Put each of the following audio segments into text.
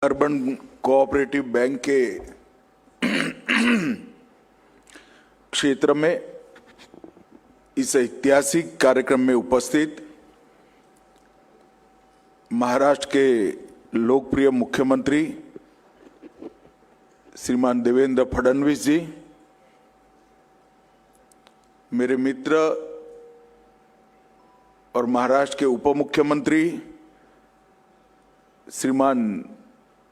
Urban cooperative bank के क्षेत्र में इस ऐतिहासिक कार्यक्रम में उपस्थित महाराष्ट्र के लोकप्रिय मुख्यमंत्री श्रीमान देवेंद्र फडणवीस जी, मेरे मित्र और महाराष्ट्र के उप मुख्यमंत्री श्रीमान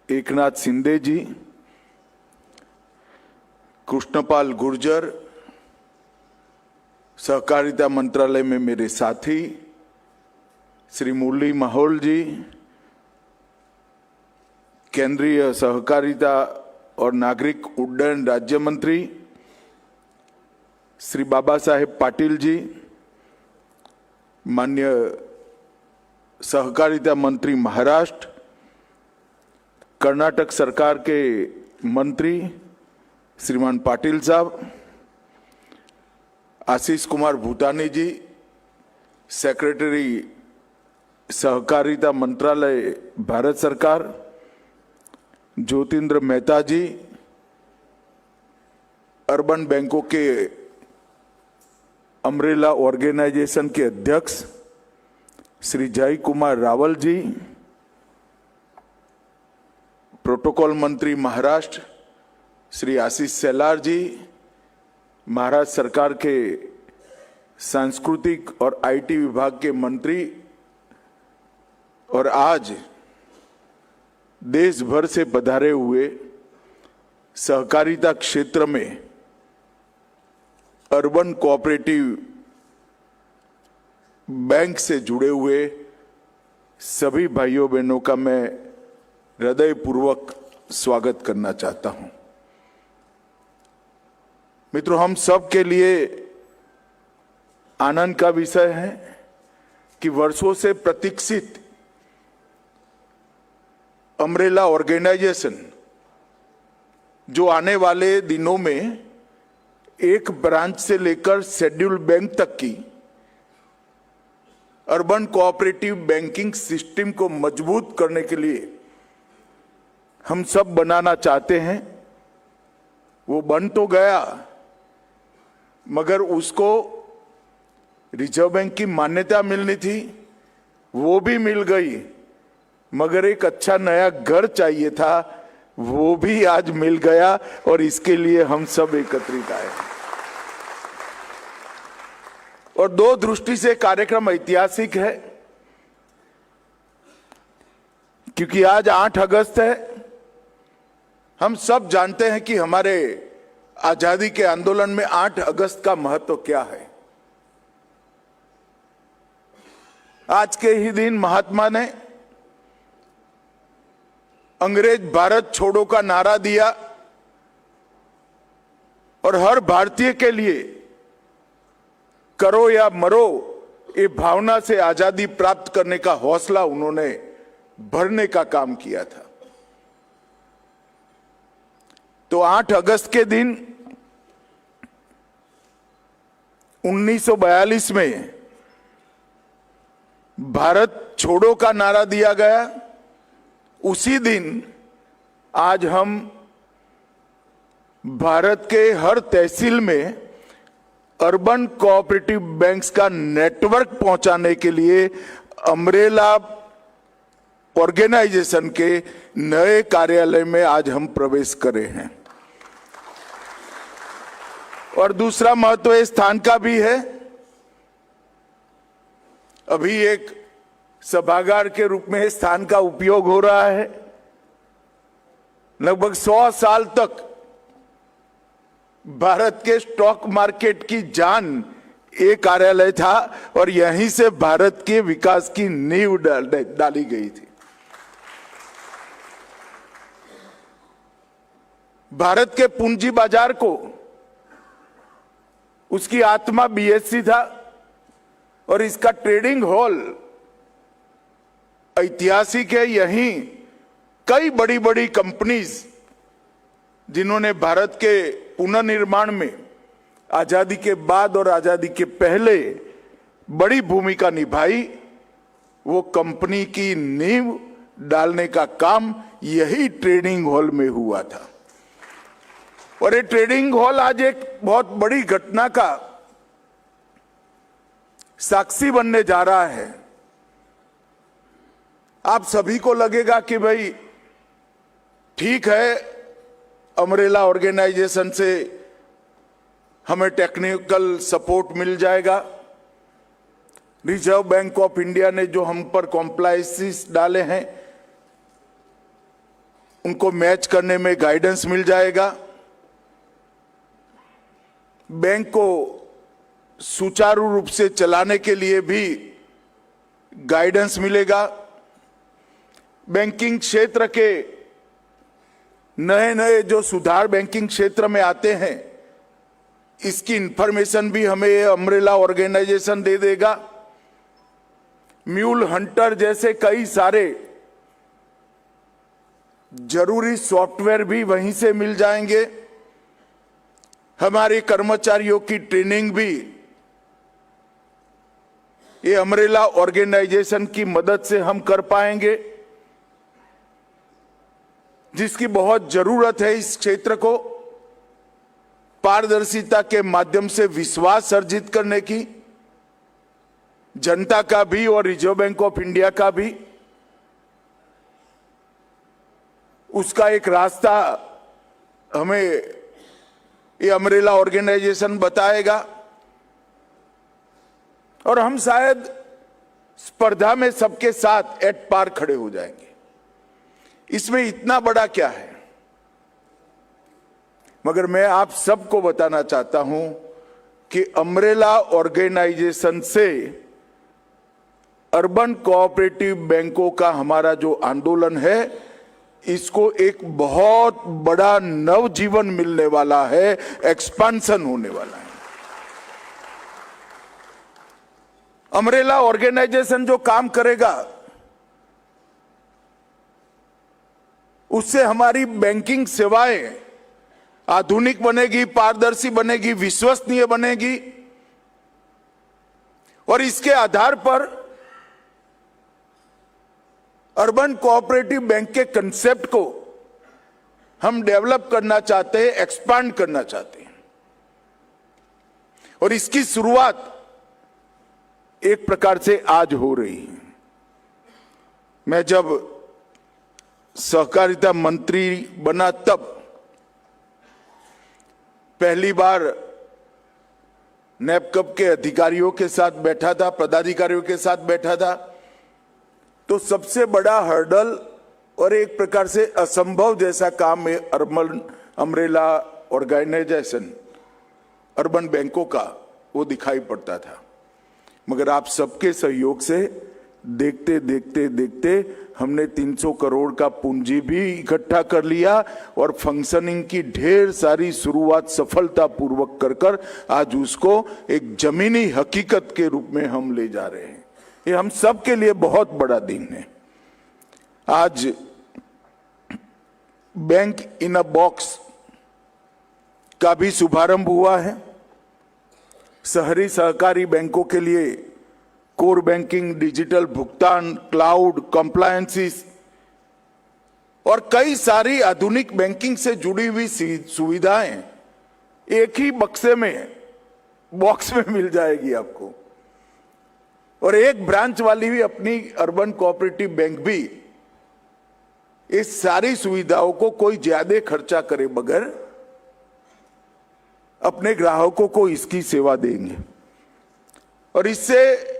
एकनाथ शिंदे जी, कृष्णपाल गुर्जर, सहकारिता मंत्रालय में मेरे साथी श्री मुरली माहौल जी, केंद्रीय सहकारिता और नागरिक उड्डयन राज्य मंत्री श्री बाबा साहेब पाटिल जी, माननीय सहकारिता मंत्री महाराष्ट्र, कर्नाटक सरकार के मंत्री श्रीमान पाटिल साहब, आशीष कुमार भूटानी जी, सेक्रेटरी सहकारिता मंत्रालय भारत सरकार, ज्योतिंद्र मेहता जी, अर्बन बैंकों के अम्ब्रेला ऑर्गेनाइजेशन के अध्यक्ष श्री जय कुमार रावल जी, प्रोटोकॉल मंत्री महाराष्ट्र श्री आशीष सेलार जी, महाराष्ट्र सरकार के सांस्कृतिक और आईटी विभाग के मंत्री, और आज देश भर से पधारे हुए सहकारिता क्षेत्र में अर्बन कोऑपरेटिव बैंक से जुड़े हुए सभी भाइयों बहनों का मैं हृदयपूर्वक स्वागत करना चाहता हूं। मित्रों, हम सब के लिए आनंद का विषय है कि वर्षों से प्रतीक्षित अम्ब्रेला ऑर्गेनाइजेशन जो आने वाले दिनों में एक ब्रांच से लेकर शेड्यूल बैंक तक की अर्बन कोऑपरेटिव बैंकिंग सिस्टम को मजबूत करने के लिए हम सब बनाना चाहते हैं, वो बन तो गया, मगर उसको रिजर्व बैंक की मान्यता मिलनी थी, वो भी मिल गई, मगर एक अच्छा नया घर चाहिए था, वो भी आज मिल गया, और इसके लिए हम सब एकत्रित आए। और दो दृष्टि से कार्यक्रम ऐतिहासिक है, क्योंकि आज 8 अगस्त है। हम सब जानते हैं कि हमारे आजादी के आंदोलन में 8 अगस्त का महत्व क्या है। आज के ही दिन महात्मा ने अंग्रेज भारत छोड़ो का नारा दिया और हर भारतीय के लिए करो या मरो ये भावना से आजादी प्राप्त करने का हौसला उन्होंने भरने का काम किया था। तो 8 अगस्त के दिन 1942 में भारत छोड़ो का नारा दिया गया। उसी दिन आज हम भारत के हर तहसील में अर्बन कोऑपरेटिव बैंक्स का नेटवर्क पहुंचाने के लिए अम्ब्रेला ऑर्गेनाइजेशन के नए कार्यालय में आज हम प्रवेश करे हैं। और दूसरा महत्व इस स्थान का भी है। अभी एक सभागार के रूप में इस स्थान का उपयोग हो रहा है। लगभग 100 साल तक भारत के स्टॉक मार्केट की जान ये कार्यालय था, और यहीं से भारत के विकास की नींव डाली गई थी। भारत के पूंजी बाजार को उसकी आत्मा बीएससी था, और इसका ट्रेडिंग हॉल ऐतिहासिक है। यहीं कई बड़ी बड़ी कंपनीज जिन्होंने भारत के पुनर्निर्माण में आजादी के बाद और आजादी के पहले बड़ी भूमिका निभाई, वो कंपनी की नींव डालने का काम यही ट्रेनिंग हॉल में हुआ था। और ये ट्रेनिंग हॉल आज एक बहुत बड़ी घटना का साक्षी बनने जा रहा है। आप सभी को लगेगा कि भाई ठीक है, अमरेला ऑर्गेनाइजेशन से हमें टेक्निकल सपोर्ट मिल जाएगा, रिजर्व बैंक ऑफ इंडिया ने जो हम पर कॉम्प्लाइंसेस डाले हैं उनको मैच करने में गाइडेंस मिल जाएगा, बैंक को सुचारू रूप से चलाने के लिए भी गाइडेंस मिलेगा, बैंकिंग क्षेत्र के नए नए जो सुधार बैंकिंग क्षेत्र में आते हैं इसकी इंफॉर्मेशन भी हमें ये अमरेला ऑर्गेनाइजेशन दे देगा। म्यूल हंटर जैसे कई सारे जरूरी सॉफ्टवेयर भी वहीं से मिल जाएंगे। हमारे कर्मचारियों की ट्रेनिंग भी ये अमरेला ऑर्गेनाइजेशन की मदद से हम कर पाएंगे, जिसकी बहुत जरूरत है इस क्षेत्र को पारदर्शिता के माध्यम से विश्वास अर्जित करने की, जनता का भी और रिजर्व बैंक ऑफ इंडिया का भी। उसका एक रास्ता हमें ये अमरेला ऑर्गेनाइजेशन बताएगा और हम शायद स्पर्धा में सबके साथ एट पार खड़े हो जाएंगे। इसमें इतना बड़ा क्या है, मगर मैं आप सबको बताना चाहता हूं कि अमरेला ऑर्गेनाइजेशन से अर्बन कोऑपरेटिव बैंकों का हमारा जो आंदोलन है इसको एक बहुत बड़ा नवजीवन मिलने वाला है, एक्सपेंशन होने वाला है। अमरेला ऑर्गेनाइजेशन जो काम करेगा उससे हमारी बैंकिंग सेवाएं आधुनिक बनेगी, पारदर्शी बनेगी, विश्वसनीय बनेगी और इसके आधार पर अर्बन कोऑपरेटिव बैंक के कंसेप्ट को हम डेवलप करना चाहते हैं, एक्सपांड करना चाहते हैं। और इसकी शुरुआत एक प्रकार से आज हो रही है। मैं जब सहकारिता मंत्री बना तब पहली बार नैपकप के अधिकारियों के साथ बैठा था, पदाधिकारियों के साथ बैठा था, तो सबसे बड़ा हर्डल और एक प्रकार से असंभव जैसा काम है अर्बन अमरेला ऑर्गेनाइजेशन, अर्बन बैंकों का, वो दिखाई पड़ता था। मगर आप सबके सहयोग से देखते देखते देखते हमने 300 करोड़ का पूंजी भी इकट्ठा कर लिया और फंक्शनिंग की ढेर सारी शुरुआत सफलतापूर्वक कर आज उसको एक जमीनी हकीकत के रूप में हम ले जा रहे हैं। ये हम सब के लिए बहुत बड़ा दिन है। आज बैंक इन अ बॉक्स का भी शुभारंभ हुआ है। शहरी सहकारी बैंकों के लिए कोर बैंकिंग, डिजिटल भुगतान, क्लाउड, कंप्लायंसेस और कई सारी आधुनिक बैंकिंग से जुड़ी हुई सुविधाएं एक ही बक्से में, बॉक्स में मिल जाएगी आपको। और एक ब्रांच वाली भी अपनी अर्बन कोऑपरेटिव बैंक भी इस सारी सुविधाओं को कोई ज्यादा खर्चा करे बगैर अपने ग्राहकों को इसकी सेवा देंगे। और इससे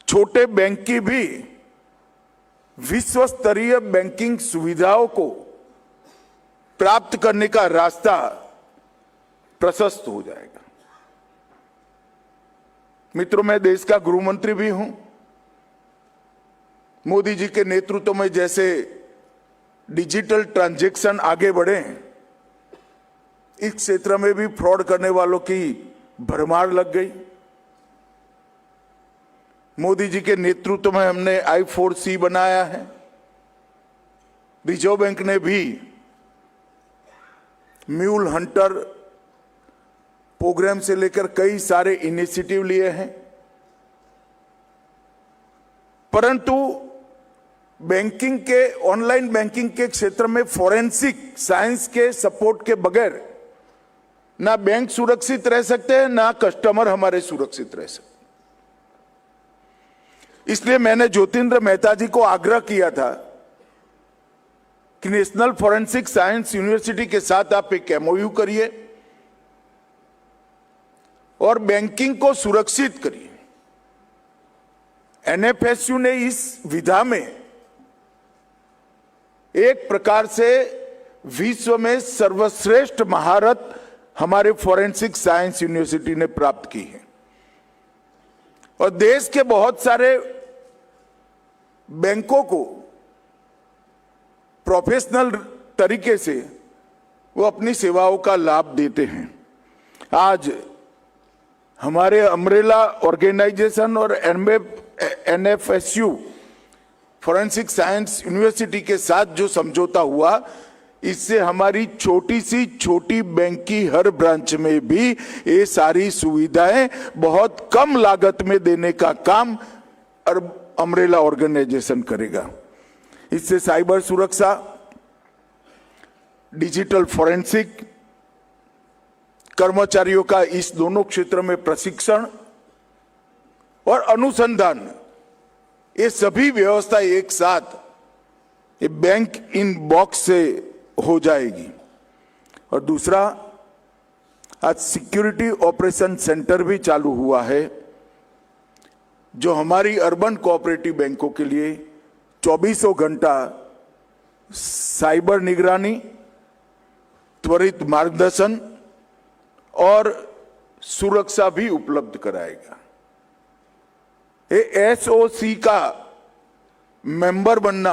छोटे बैंक की भी विश्व स्तरीय बैंकिंग सुविधाओं को प्राप्त करने का रास्ता प्रशस्त हो जाएगा। मित्रों, मैं देश का गृह मंत्री भी हूं। मोदी जी के नेतृत्व में जैसे डिजिटल ट्रांजैक्शन आगे बढ़े, इस क्षेत्र में भी फ्रॉड करने वालों की भरमार लग गई। मोदी जी के नेतृत्व में हमने I4C बनाया है। रिजर्व बैंक ने भी म्यूल हंटर प्रोग्राम से लेकर कई सारे इनिशिएटिव लिए हैं, परंतु बैंकिंग के, ऑनलाइन बैंकिंग के क्षेत्र में फोरेंसिक साइंस के सपोर्ट के बगैर ना बैंक सुरक्षित रह सकते हैं, ना कस्टमर हमारे सुरक्षित रह सकते। इसलिए मैंने ज्योतिन्द्र मेहता जी को आग्रह किया था कि नेशनल फोरेंसिक साइंस यूनिवर्सिटी के साथ आप एक एमओयू करिए और बैंकिंग को सुरक्षित करिए। एनएफएसयू ने इस विधा में एक प्रकार से विश्व में सर्वश्रेष्ठ महारत हमारे फोरेंसिक साइंस यूनिवर्सिटी ने प्राप्त की है और देश के बहुत सारे बैंकों को प्रोफेशनल तरीके से वो अपनी सेवाओं का लाभ देते हैं। आज हमारे अम्ब्रेला ऑर्गेनाइजेशन और एनएफएसयू फोरेंसिक साइंस यूनिवर्सिटी के साथ जो समझौता हुआ, इससे हमारी छोटी सी छोटी बैंक की हर ब्रांच में भी ये सारी सुविधाएं बहुत कम लागत में देने का काम अम्ब्रेला ऑर्गेनाइजेशन करेगा। इससे साइबर सुरक्षा, डिजिटल फोरेंसिक, कर्मचारियों का इस दोनों क्षेत्र में प्रशिक्षण और अनुसंधान, ये सभी व्यवस्था एक साथ ये बैंक इन बॉक्स से हो जाएगी। और दूसरा, आज सिक्योरिटी ऑपरेशन सेंटर भी चालू हुआ है जो हमारी अर्बन कोऑपरेटिव बैंकों के लिए 24 घंटा साइबर निगरानी, त्वरित मार्गदर्शन और सुरक्षा भी उपलब्ध कराएगा। ये एसओसी का मेंबर बनना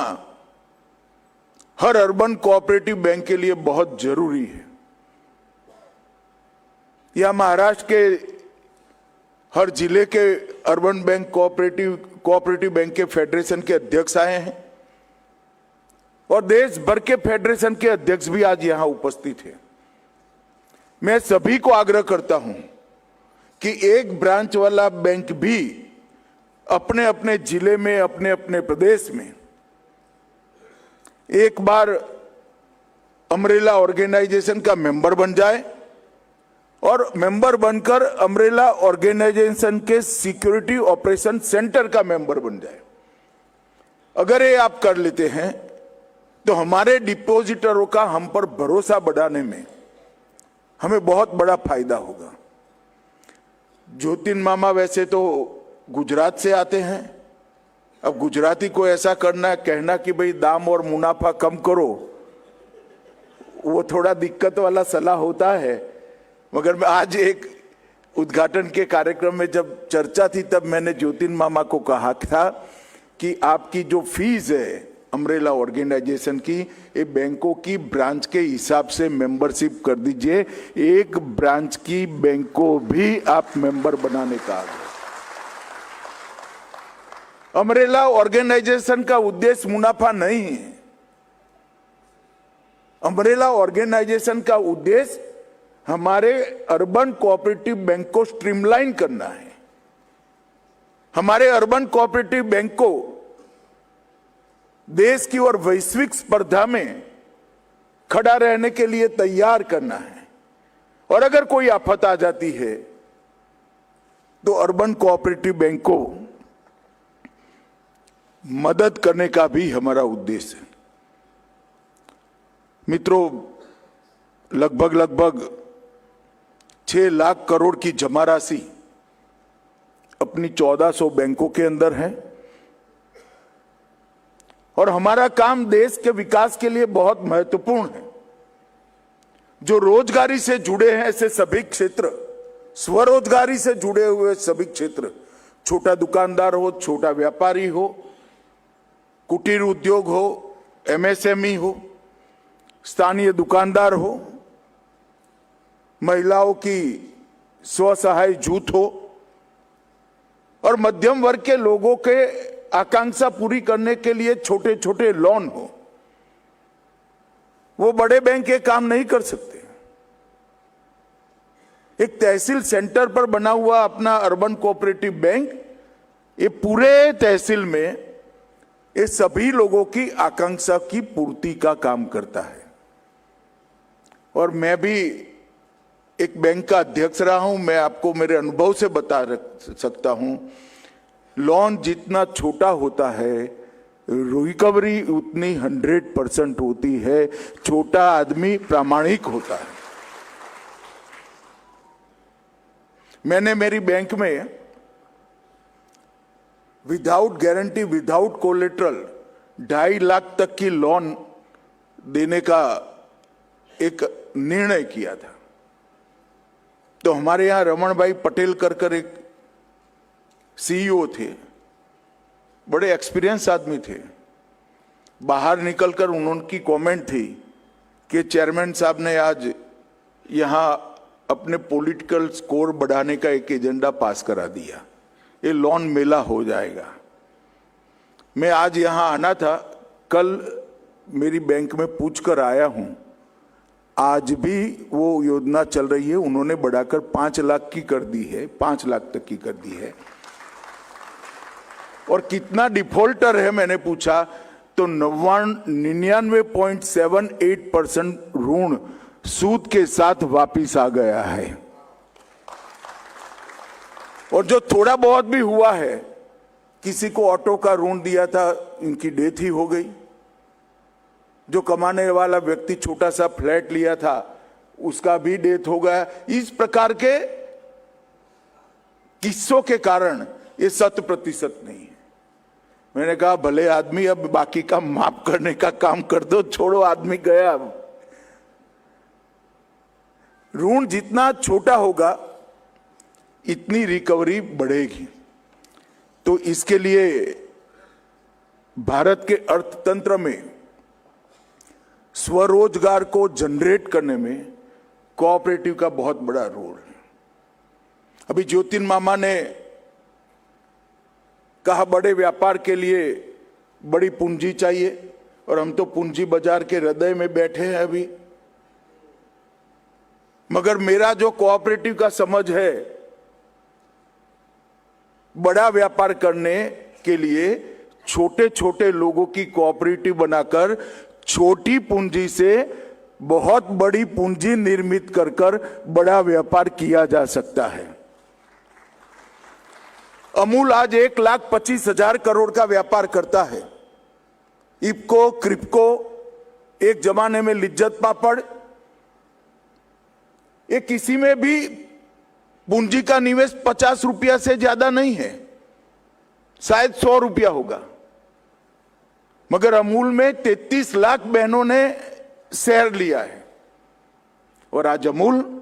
हर अर्बन कोऑपरेटिव बैंक के लिए बहुत जरूरी है। यह महाराष्ट्र के हर जिले के अर्बन बैंक कोऑपरेटिव बैंक के फेडरेशन के अध्यक्ष आए हैं और देश भर के फेडरेशन के अध्यक्ष भी आज यहां उपस्थित हैं। मैं सभी को आग्रह करता हूं कि एक ब्रांच वाला बैंक भी अपने अपने जिले में, अपने अपने प्रदेश में एक बार अम्ब्रेला ऑर्गेनाइजेशन का मेंबर बन जाए और मेंबर बनकर अम्ब्रेला ऑर्गेनाइजेशन के सिक्योरिटी ऑपरेशन सेंटर का मेंबर बन जाए। अगर ये आप कर लेते हैं तो हमारे डिपॉजिटरों का हम पर भरोसा बढ़ाने में हमें बहुत बड़ा फायदा होगा। ज्योतिन मामा वैसे तो गुजरात से आते हैं, अब गुजराती को ऐसा करना है, कहना कि भाई दाम और मुनाफा कम करो, वो थोड़ा दिक्कत वाला सलाह होता है। मगर मैं आज एक उद्घाटन के कार्यक्रम में जब चर्चा थी तब मैंने ज्योतिन मामा को कहा था कि आपकी जो फीस है अम्ब्रेला ऑर्गेनाइजेशन की, ये बैंकों की ब्रांच के हिसाब से मेंबरशिप कर दीजिए। एक ब्रांच की बैंक को भी आप मेंबर बनाने का आग्रह। अम्ब्रेला ऑर्गेनाइजेशन का उद्देश्य मुनाफा नहीं है। अम्ब्रेला ऑर्गेनाइजेशन का उद्देश्य हमारे अर्बन कोऑपरेटिव बैंक को स्ट्रीमलाइन करना है, हमारे अर्बन कोऑपरेटिव बैंक को देश की और वैश्विक स्पर्धा में खड़ा रहने के लिए तैयार करना है। और अगर कोई आफत आ जाती है तो अर्बन कोऑपरेटिव बैंक को मदद करने का भी हमारा उद्देश्य है। मित्रों, लगभग 6 लाख करोड़ की जमा राशि अपनी 1400 बैंकों के अंदर है और हमारा काम देश के विकास के लिए बहुत महत्वपूर्ण है। जो रोजगारी से जुड़े हैं ऐसे सभी क्षेत्र, स्वरोजगारी से जुड़े हुए सभी क्षेत्र, छोटा दुकानदार हो, छोटा व्यापारी हो, कुटीर उद्योग हो, एमएसएमई हो, स्थानीय दुकानदार हो, महिलाओं की स्वसहाय जुट हो और मध्यम वर्ग के लोगों के आकांक्षा पूरी करने के लिए छोटे छोटे लोन हो, वो बड़े बैंक ये काम नहीं कर सकते। एक तहसील सेंटर पर बना हुआ अपना अर्बन कोऑपरेटिव बैंक, ये पूरे तहसील में ये सभी लोगों की आकांक्षा की पूर्ति का काम करता है। और मैं भी एक बैंक का अध्यक्ष रहा हूं, मैं आपको मेरे अनुभव से बता सकता हूं, लोन जितना छोटा होता है रिकवरी उतनी 100% होती है। छोटा आदमी प्रामाणिक होता है। मैंने मेरी बैंक में without guarantee, without collateral 2.5 lakh तक की लोन देने का एक निर्णय किया था। तो हमारे यहां रमन भाई पटेल कर एक सीईओ थे, बड़े एक्सपीरियंस आदमी थे। बाहर निकलकर उनकी कमेंट थी कि चेयरमैन साहब ने आज यहां अपने पॉलिटिकल स्कोर बढ़ाने का एक एजेंडा पास करा दिया, ये लोन मेला हो जाएगा। मैं आज यहां आना था, कल मेरी बैंक में पूछकर आया हूं, आज भी वो योजना चल रही है। उन्होंने बढ़ाकर 5 लाख की कर दी है, 5 लाख तक की कर दी है। और कितना डिफॉल्टर है मैंने पूछा तो 99.78% ऋण सूद के साथ वापिस आ गया है। और जो थोड़ा बहुत भी हुआ है, किसी को ऑटो का ऋण दिया था, इनकी डेथ ही हो गई। जो कमाने वाला व्यक्ति छोटा सा फ्लैट लिया था, उसका भी डेथ हो गया। इस प्रकार के किस्सों के कारण ये 100% नहीं है। मैंने कहा भले आदमी, अब बाकी का माफ करने का काम कर दो, छोड़ो, आदमी गया। ऋण जितना छोटा होगा इतनी रिकवरी बढ़ेगी। तो इसके लिए भारत के अर्थतंत्र में स्वरोजगार को जनरेट करने में कोऑपरेटिव का बहुत बड़ा रोल है। अभी ज्योतिन मामा ने कहा बड़े व्यापार के लिए बड़ी पूंजी चाहिए, और हम तो पूंजी बाजार के हृदय में बैठे हैं अभी। मगर मेरा जो कोऑपरेटिव का समझ है, बड़ा व्यापार करने के लिए छोटे छोटे लोगों की कोऑपरेटिव बनाकर छोटी पूंजी से बहुत बड़ी पूंजी निर्मित कर बड़ा व्यापार किया जा सकता है। अमूल आज 1,25,000 करोड़ का व्यापार करता है। इफको, क्रिप्को, एक जमाने में लिज्जत पापड़, ये किसी में भी पूंजी का निवेश 50 रुपया से ज्यादा नहीं है, शायद 100 रुपया होगा। मगर अमूल में 33 लाख बहनों ने शेयर लिया है। और आज अमूल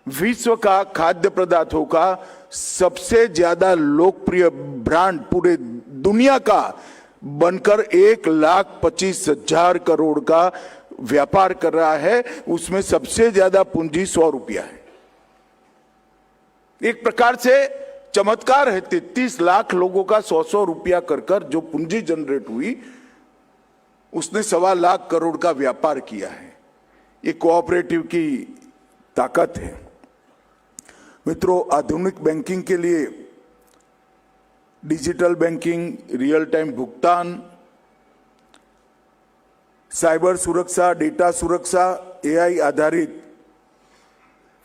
विश्व का खाद्य पदार्थों का सबसे ज्यादा लोकप्रिय ब्रांड पूरे दुनिया का बनकर 1,25,000 करोड़ का व्यापार कर रहा है। उसमें सबसे ज्यादा पूंजी 100 रुपया है। एक प्रकार से चमत्कार है। 33 लाख लोगों का 100 रुपया कर जो पूंजी जनरेट हुई, उसने 1.25 लाख करोड़ का व्यापार किया है। ये कोऑपरेटिव की ताकत है। मित्रों, आधुनिक बैंकिंग के लिए डिजिटल बैंकिंग, रियल टाइम भुगतान, साइबर सुरक्षा, डेटा सुरक्षा, एआई आधारित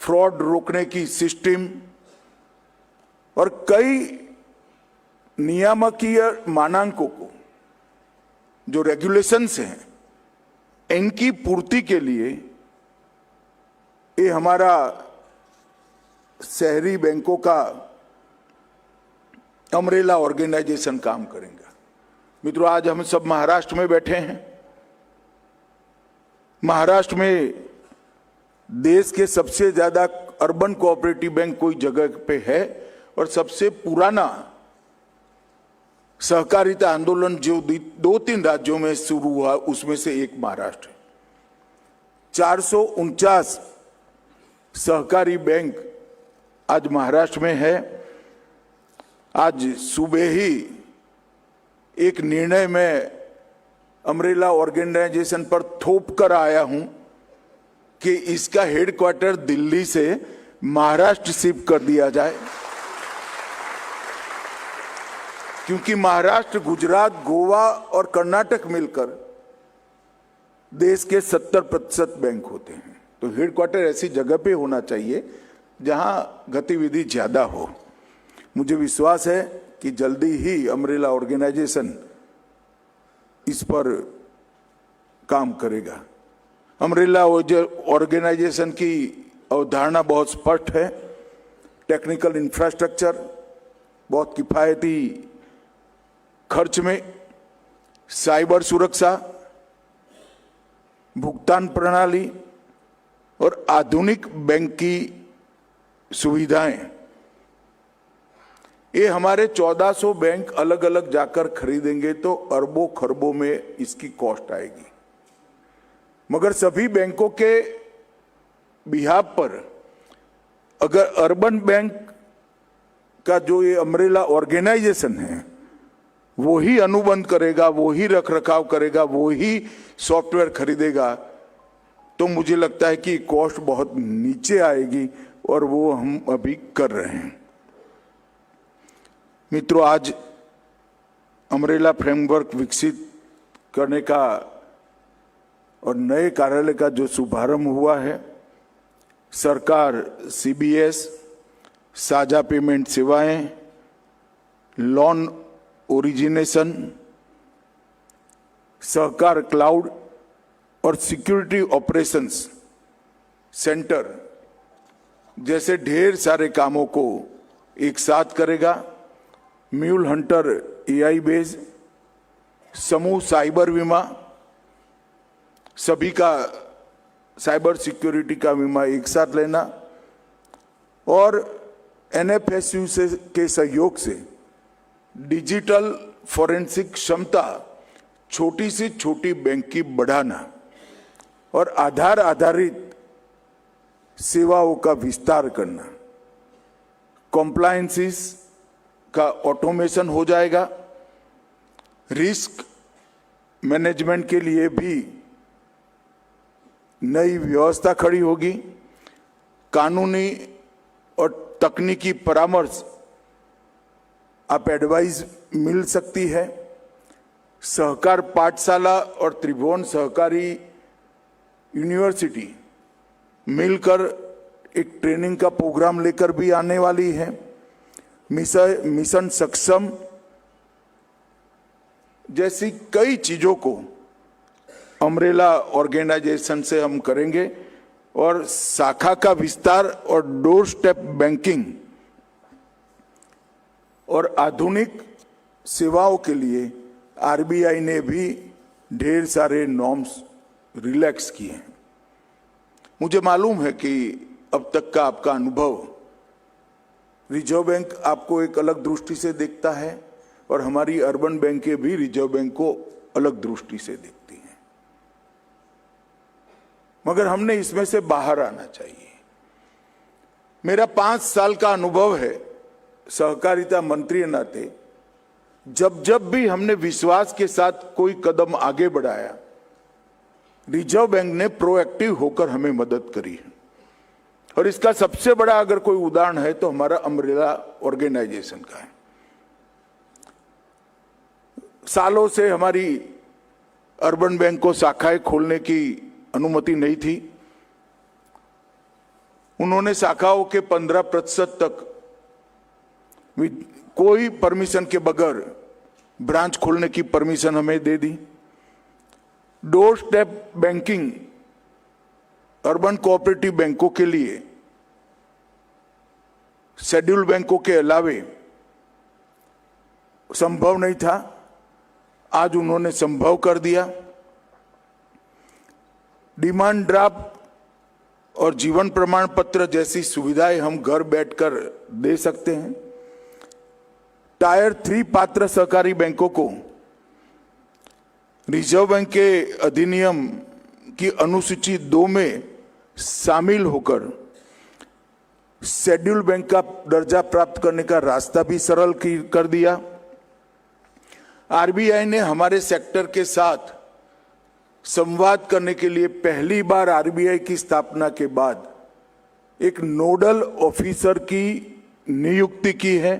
फ्रॉड रोकने की सिस्टम और कई नियामकीय मानकों को, जो रेगुलेशंस हैं, इनकी पूर्ति के लिए ये हमारा शहरी बैंकों का अम्ब्रेला ऑर्गेनाइजेशन काम करेगा। मित्रों, आज हम सब महाराष्ट्र में बैठे हैं। महाराष्ट्र में देश के सबसे ज्यादा अर्बन कोऑपरेटिव बैंक कोई जगह पे है और सबसे पुराना सहकारिता आंदोलन जो 2-3 राज्यों में शुरू हुआ, उसमें से एक महाराष्ट्र है। 449 सहकारी बैंक आज महाराष्ट्र में है। आज सुबह ही एक निर्णय में अम्ब्रेला ऑर्गेनाइजेशन पर थोप कर आया हूं कि इसका हेडक्वार्टर दिल्ली से महाराष्ट्र शिफ्ट कर दिया जाए। क्योंकि महाराष्ट्र, गुजरात, गोवा और कर्नाटक मिलकर देश के 70% बैंक होते हैं। तो हेडक्वार्टर ऐसी जगह पे होना चाहिए जहां गतिविधि ज्यादा हो। मुझे विश्वास है कि जल्दी ही अम्ब्रेला ऑर्गेनाइजेशन इस पर काम करेगा। अम्ब्रेला ऑर्गेनाइजेशन की अवधारणा बहुत स्पष्ट है। टेक्निकल इंफ्रास्ट्रक्चर, बहुत किफायती खर्च में, साइबर सुरक्षा, भुगतान प्रणाली और आधुनिक बैंक की सुविधाएं। ये हमारे 1400 बैंक अलग अलग जाकर खरीदेंगे तो अरबों खरबों में इसकी कॉस्ट आएगी। मगर सभी बैंकों के बिहाफ पर अगर अर्बन बैंक का जो ये अम्ब्रेला ऑर्गेनाइजेशन है वो ही अनुबंध करेगा, वो ही रख रखाव करेगा, वो ही सॉफ्टवेयर खरीदेगा, तो मुझे लगता है कि कॉस्ट बहुत नीचे आएगी और वो हम अभी कर रहे हैं। मित्रों, आज अम्ब्रेला फ्रेमवर्क विकसित करने का और नए कार्यालय का जो शुभारंभ हुआ है, सरकार सीबीएस, साझा पेमेंट सेवाएं, लोन ओरिजिनेशन, सहकार क्लाउड और सिक्योरिटी ऑपरेशंस सेंटर जैसे ढेर सारे कामों को एक साथ करेगा। म्यूल हंटर एआई बेस, समूह साइबर बीमा, सभी का साइबर सिक्योरिटी का बीमा एक साथ लेना और एनएफएसयू के सहयोग से डिजिटल फॉरेंसिक क्षमता छोटी से छोटी बैंक की बढ़ाना और आधार आधारित सेवाओं का विस्तार करना। कॉम्प्लायंसेस का ऑटोमेशन हो जाएगा। रिस्क मैनेजमेंट के लिए भी नई व्यवस्था खड़ी होगी। कानूनी और तकनीकी परामर्श आप एडवाइस मिल सकती है। सहकार पाठशाला और त्रिभुवन सहकारी यूनिवर्सिटी मिलकर एक ट्रेनिंग का प्रोग्राम लेकर भी आने वाली है। मिशन सक्षम जैसी कई चीजों को अम्ब्रेला ऑर्गेनाइजेशन से हम करेंगे और शाखा का विस्तार और डोर स्टेप बैंकिंग और आधुनिक सेवाओं के लिए आरबीआई ने भी ढेर सारे नॉर्म्स रिलैक्स किए हैं। मुझे मालूम है कि अब तक का आपका अनुभव, रिजर्व बैंक आपको एक अलग दृष्टि से देखता है और हमारी अर्बन बैंकें भी रिजर्व बैंक को अलग दृष्टि से देखती हैं। मगर हमने इसमें से बाहर आना चाहिए। मेरा 5 साल का अनुभव है सहकारिता मंत्री नाते, जब भी हमने विश्वास के साथ कोई कदम आगे बढ़ाया, रिजर्व बैंक ने प्रोएक्टिव होकर हमें मदद करी है। और इसका सबसे बड़ा अगर कोई उदाहरण है तो हमारा अम्ब्रेला ऑर्गेनाइजेशन का है। सालों से हमारी अर्बन बैंक को शाखाएं खोलने की अनुमति नहीं थी। उन्होंने शाखाओं के 15% तक कोई परमिशन के बगैर ब्रांच खोलने की परमिशन हमें दे दी। Doorstep banking urban cooperative बैंकों के लिए शेड्यूल बैंकों के अलावे संभव नहीं था, आज उन्होंने संभव कर दिया। डिमांड ड्राफ्ट और जीवन प्रमाण पत्र जैसी सुविधाएं हम घर बैठकर दे सकते हैं। टायर 3 पात्र सहकारी बैंकों को रिजर्व बैंक के अधिनियम की अनुसूची 2 में शामिल होकर शेड्यूल बैंक का दर्जा प्राप्त करने का रास्ता भी सरल कर दिया। आरबीआई ने हमारे सेक्टर के साथ संवाद करने के लिए पहली बार आरबीआई की स्थापना के बाद एक नोडल ऑफिसर की नियुक्ति की है।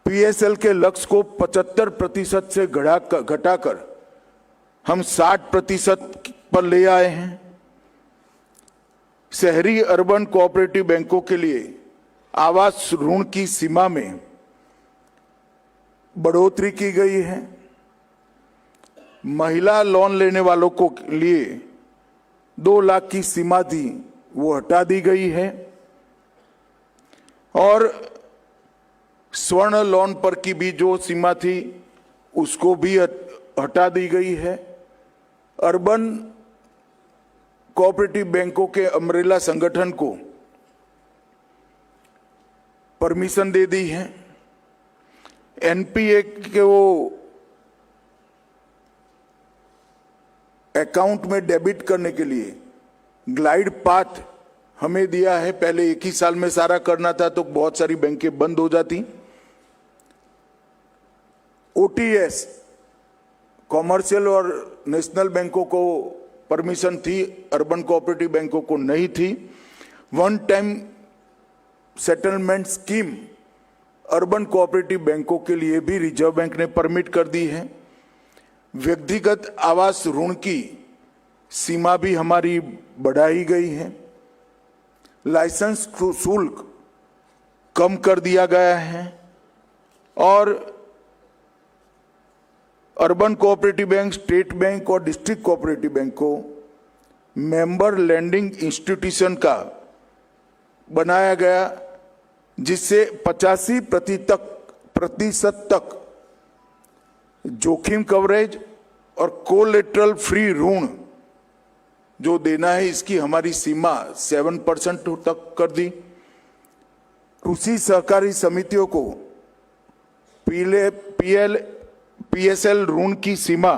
पीएसएल के लक्ष्य को 75% से घटाकर हम 60% पर ले आए हैं। शहरी अर्बन कोऑपरेटिव बैंकों के लिए आवास ऋण की सीमा में बढ़ोतरी की गई है। महिला लोन लेने वालों को लिए 2 लाख की सीमा थी, वो हटा दी गई है। और स्वर्ण लोन पर की भी जो सीमा थी उसको भी हटा दी गई है। अर्बन कोऑपरेटिव बैंकों के अम्ब्रेला संगठन को परमिशन दे दी है। एनपीए के वो अकाउंट में डेबिट करने के लिए ग्लाइड पाथ हमें दिया है। पहले एक ही साल में सारा करना था तो बहुत सारी बैंकें बंद हो जाती। ओटीएस कॉमर्शियल और नेशनल बैंकों को परमिशन थी, अर्बन कोऑपरेटिव बैंकों को नहीं थी। One time settlement scheme urban cooperative बैंकों के लिए भी रिजर्व बैंक ने परमिट कर दी है। व्यक्तिगत आवास ऋण की सीमा भी हमारी बढ़ाई गई है। लाइसेंस शुल्क कम कर दिया गया है और urban cooperative bank, state bank और डिस्ट्रिक्ट कोऑपरेटिव बैंक को मेंबर लैंडिंग इंस्टीट्यूशन का बनाया गया, जिससे 85% तक जोखिम कवरेज और कोलेटरल फ्री ऋण जो देना है इसकी हमारी सीमा 7% तक कर दी। कृषि सहकारी समितियों को पीएसएल ऋण की सीमा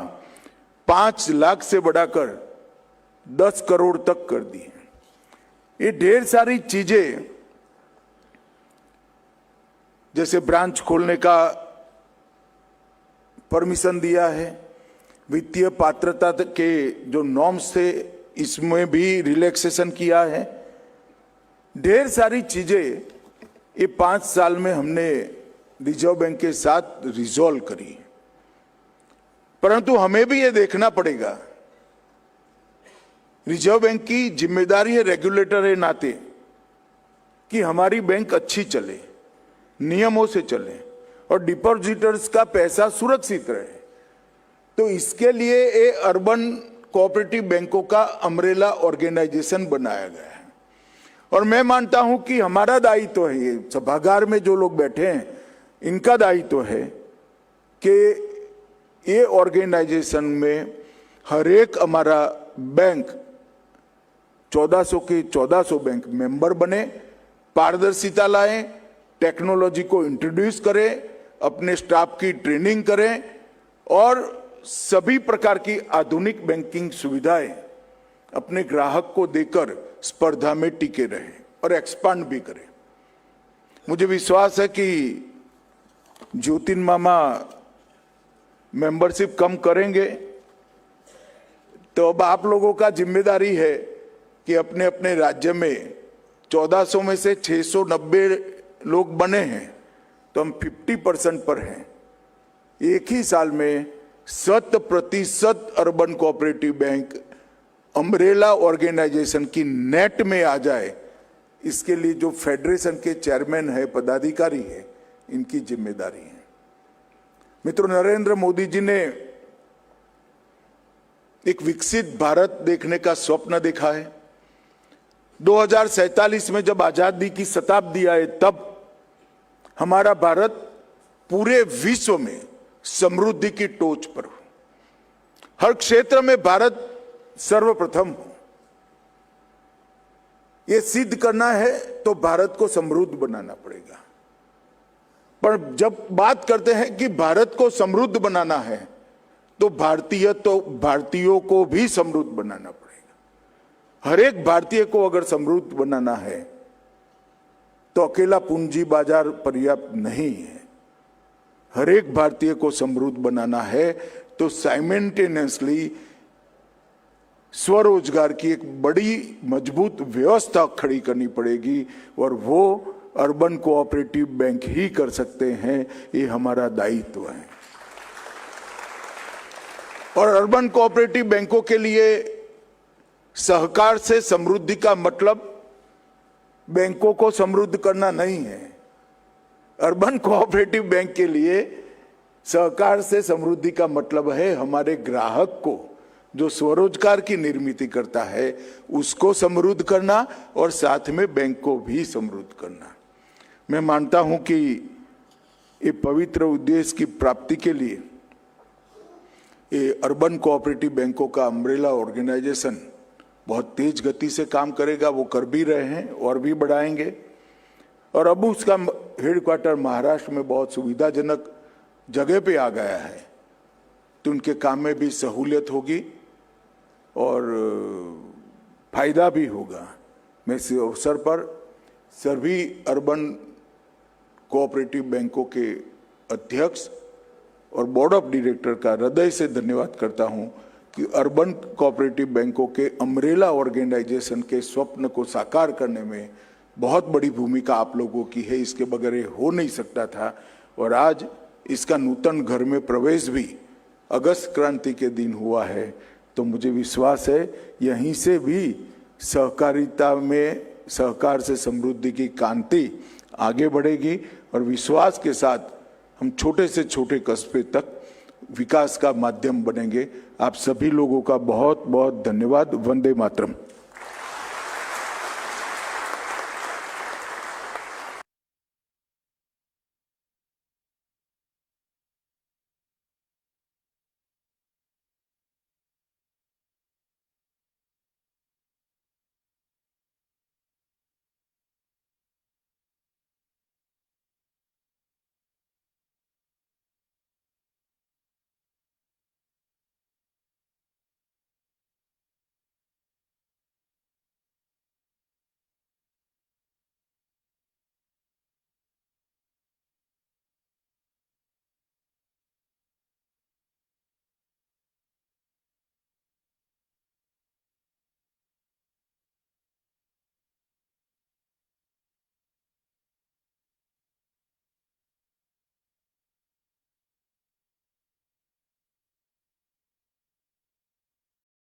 5 लाख से बढ़ाकर 10 करोड़ तक कर दी। ये ढेर सारी चीजें, जैसे ब्रांच खोलने का परमिशन दिया है, वित्तीय पात्रता के जो नॉर्म्स थे इसमें भी रिलैक्सेशन किया है। ढेर सारी चीजें ये 5 साल में हमने रिजर्व बैंक के साथ रिजॉल्व करी। परंतु हमें भी ये देखना पड़ेगा, रिजर्व बैंक की जिम्मेदारी है रेगुलेटर है नाते कि हमारी बैंक अच्छी चले, नियमों से चले और डिपॉजिटर्स का पैसा सुरक्षित रहे। तो इसके लिए ये अर्बन कोऑपरेटिव बैंकों का अम्ब्रेला ऑर्गेनाइजेशन बनाया गया है। और मैं मानता हूं कि हमारा दायित्व है, ये सभागार में जो लोग बैठे हैं इनका दायित्व है कि ये ऑर्गेनाइजेशन में हर एक हमारा बैंक 1400 के 1400 बैंक मेंबर बने, पारदर्शिता लाएं, टेक्नोलॉजी को इंट्रोड्यूस करें, अपने स्टाफ की ट्रेनिंग करें और सभी प्रकार की आधुनिक बैंकिंग सुविधाएं अपने ग्राहक को देकर स्पर्धा में टिके रहे और एक्सपांड भी करें। मुझे विश्वास है कि ज्योतिन मामा मेंबरशिप कम करेंगे तो अब आप लोगों का जिम्मेदारी है कि अपने अपने राज्य में 1400 में से 690 लोग बने हैं तो हम 50% पर हैं। एक ही साल में 100% urban cooperative bank umbrella organisation की नेट में आ जाए, इसके लिए जो फेडरेशन के चेयरमैन है, पदाधिकारी है, इनकी जिम्मेदारी है। मित्रों, नरेंद्र मोदी जी ने एक विकसित भारत देखने का स्वप्न देखा है। 2047 में जब आजादी की शताब्दी आए तब हमारा भारत पूरे विश्व में समृद्धि की टोच पर हो, हर क्षेत्र में भारत सर्वप्रथम हो। यह सिद्ध करना है तो भारत को समृद्ध बनाना पड़ेगा। पर जब बात करते हैं कि भारत को समृद्ध बनाना है तो भारतीयों को भी समृद्ध बनाना पड़ेगा। हर एक भारतीय को अगर समृद्ध बनाना है तो अकेला पूंजी बाजार पर्याप्त नहीं है। हर एक भारतीय को समृद्ध बनाना है तो साइमल्टेनियसली स्वरोजगार की एक बड़ी मजबूत व्यवस्था खड़ी करनी पड़ेगी और वो अर्बन कोऑपरेटिव बैंक ही कर सकते हैं। ये हमारा दायित्व है। और अर्बन कोऑपरेटिव बैंकों के लिए सहकार से समृद्धि का मतलब बैंकों को समृद्ध करना नहीं है। अर्बन कोऑपरेटिव बैंक के लिए सहकार से समृद्धि का मतलब है हमारे ग्राहक को, जो स्वरोजगार की निर्मित करता है, उसको समृद्ध करना और साथ में बैंक को भी समृद्ध करना। मैं मानता हूं कि ये पवित्र उद्देश्य की प्राप्ति के लिए ये अर्बन कोऑपरेटिव बैंकों का अम्ब्रेला ऑर्गेनाइजेशन बहुत तेज गति से काम करेगा। वो कर भी रहे हैं और भी बढ़ाएंगे। और अब उसका हेडक्वार्टर महाराष्ट्र में बहुत सुविधाजनक जगह पे आ गया है, तो उनके काम में भी सहूलियत होगी और फायदा भी होगा। मैं इस अवसर पर सभी अर्बन कोऑपरेटिव बैंकों के अध्यक्ष और बोर्ड ऑफ डायरेक्टर का हृदय से धन्यवाद करता हूं कि अर्बन कोऑपरेटिव बैंकों के अम्ब्रेला ऑर्गेनाइजेशन के स्वप्न को साकार करने में बहुत बड़ी भूमिका आप लोगों की है। इसके बगैर हो नहीं सकता था। और आज इसका नूतन घर में प्रवेश भी अगस्त क्रांति के दिन हुआ है, तो मुझे विश्वास है यहीं से भी सहकारिता में सहकार से समृद्धि की कांति आगे बढ़ेगी और विश्वास के साथ हम छोटे से छोटे कस्बे तक विकास का माध्यम बनेंगे। आप सभी लोगों का बहुत बहुत धन्यवाद। वंदे मातरम।